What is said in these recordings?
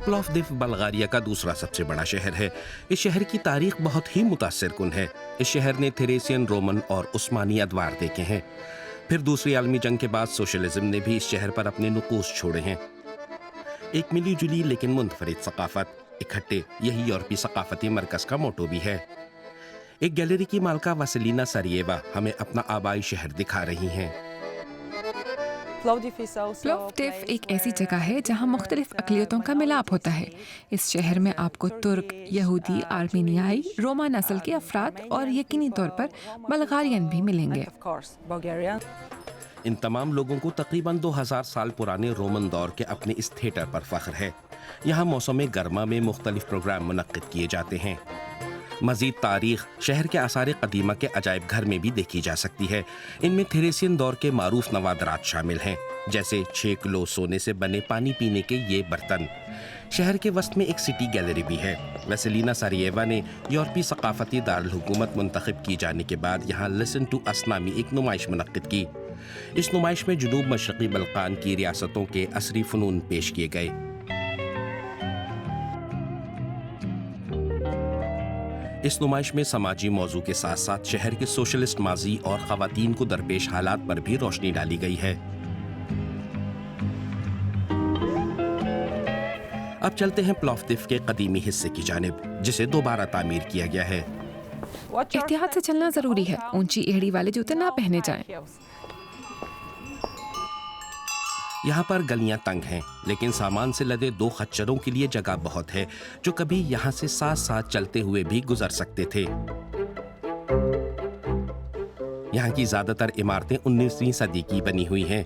प्लॉव्डिव बल्गारिया का दूसरा सबसे बड़ा शहर है। इस शहर की तारीख बहुत ही मुतासिर कुन है। इस शहर ने थेरेसियन, रोमन और उस्मानी अदवार देखे हैं। फिर दूसरी आलमी जंग के बाद सोशलिज्म ने भी इस शहर पर अपने नुकूस छोड़े हैं। एक मिली जुली लेकिन मुनफरिद सकाफत, इकट्ठे, यही यूरोपी सकाफती मरकज का मोटो भी है। एक गैलरी की मालका वासिलिना सारिएवा हमें अपना आबाई शहर दिखा रही हैं। प्लॉव्डिव एक ऐसी जगह है जहाँ मुख्तलिफ अक़लियतों का मिलाप होता है। इस शहर में आपको तुर्क, यहूदी, आर्मीनियाई, रोमा नस्ल के अफराद और यकीनी तौर पर बल्गारियन भी मिलेंगे। इन तमाम लोगों को तकरीबन 2000 साल पुराने रोमन दौर के अपने इस थिएटर पर फख्र है। यहाँ मौसम गर्मा में मुख्तलिफ प्रोग्राम मुनक्किद किए जाते हैं। मज़ीद तारीख शहर के आसार कदीमा के अजायब घर में भी देखी जा सकती है। इनमें थेरेसियन दौर के मारूफ नवादरात शामिल हैं, जैसे 6 किलो सोने से बने पानी पीने के ये बर्तन। शहर के वस्त में एक सिटी गैलरी भी है। वासिलिना सारिएवा ने यूरोपी सकाफती दारुल हुकूमत मुंतखब की जाने के बाद यहाँ लिसन टू अस नामी एक नुमाइश मुनक्किद की। इस नुमाइश में जुनूब मशरक़ी बल्कान की रियासतों के असरी फ़नून पेश किए गए। इस नुमाइश में समाजी मौजू के साथ साथ शहर के सोशलिस्ट माजी और ख़वातीन को दरपेश हालात पर भी रोशनी डाली गई है। अब चलते हैं प्लॉव्डिव के कदीमी हिस्से की जानिब, जिसे दोबारा तामीर किया गया है। एहतियात से चलना ज़रूरी है, ऊंची एड़ी वाले जूते ना पहने जाएं। यहाँ पर गलियाँ तंग हैं, लेकिन सामान से लदे 2 खच्चरों के लिए जगह बहुत है, जो कभी यहाँ से साथ साथ चलते हुए भी गुजर सकते थे। यहाँ की ज्यादातर इमारतें 19वीं सदी की बनी हुई हैं।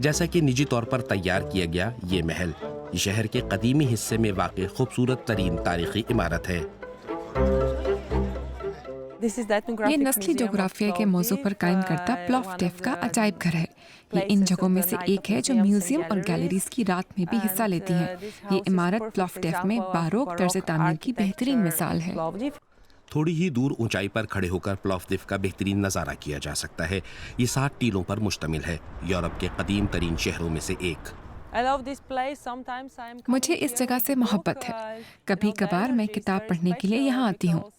जैसा कि निजी तौर पर तैयार किया गया ये महल, ये शहर के कदीमी हिस्से में वाक़ई खूबसूरत तरीन तारीखी इमारत है। ये नस्ली जोग्राफिया के मौजू पर कायम करता प्लॉव्डिव का अजायब घर है। ये इन जगहों में से एक है जो म्यूजियम और गैलरीज की रात में भी हिस्सा लेती हैं। ये इमारत प्लॉव्डिव में बारोक तर्ज तामीर की बेहतरीन मिसाल है। थोड़ी ही दूर ऊंचाई पर खड़े होकर प्लॉव्डिव का बेहतरीन नज़ारा किया जा सकता है। ये 7 टीलों पर मुश्तमिल है, यूरोप के कदीम तरीन शहरों में से एक। मुझे इस जगह से मोहब्बत है। कभी कभार मैं किताब पढ़ने के लिए यहाँ आती हूँ।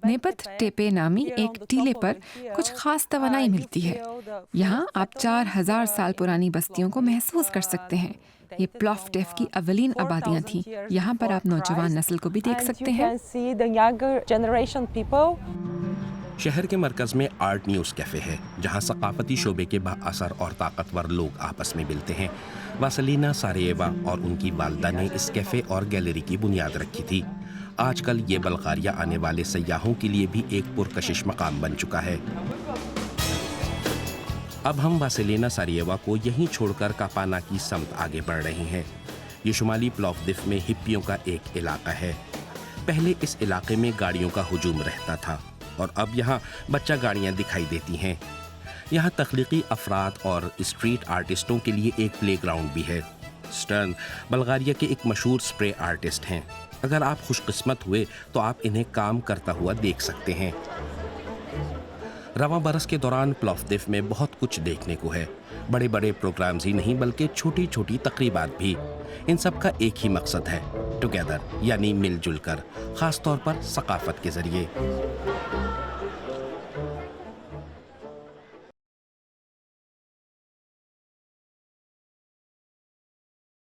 नेबत टेपे नामी एक टीले पर कुछ खास तवानाई मिलती है। यहाँ आप 4000 साल पुरानी बस्तियों को महसूस कर सकते हैं। ये प्लॉव्डिव की अवलीन आबादियाँ थीं। यहाँ पर आप नौजवान नस्ल को भी देख सकते हैं। शहर के मरकज में आर्ट न्यूज़ कैफ़े है, जहाँ सकाफती शोबे के बाअसर और ताकतवर लोग आपस में मिलते हैं। वासिलिना सारिएवा और उनकी वालदा ने इस कैफ़े और गैलरी की बुनियाद रखी थी। आजकल ये बल्गारिया आने वाले सयाहों के लिए भी एक पुरकशिश मकाम बन चुका है। अब हम वासिलिना सारिएवा को यहीं छोड़कर कापाना की समत आगे बढ़ रहे हैं। ये शुमाली प्लॉव्डिव में हिप्पियों का एक इलाका है। पहले इस इलाके में गाड़ियों का हुजूम रहता था और अब यहाँ बच्चा गाड़ियाँ दिखाई देती हैं। यहाँ तख्लीकी अफराद और स्ट्रीट आर्टिस्टों के लिए एक प्लेग्राउंड भी है। स्टर्न बल्गारिया के एक मशहूर स्प्रे आर्टिस्ट हैं। अगर आप खुशकिस्मत हुए तो आप इन्हें काम करता हुआ देख सकते हैं। रवां बरस के दौरान प्लॉव्डिव में बहुत कुछ देखने को है। बड़े बड़े प्रोग्राम्स ही नहीं बल्कि छोटी छोटी तकरीबात भी। इन सब का एक ही मकसद है, टुगेदर, यानी मिलजुल कर, ख़ास तौर पर सकाफत के ज़रिए।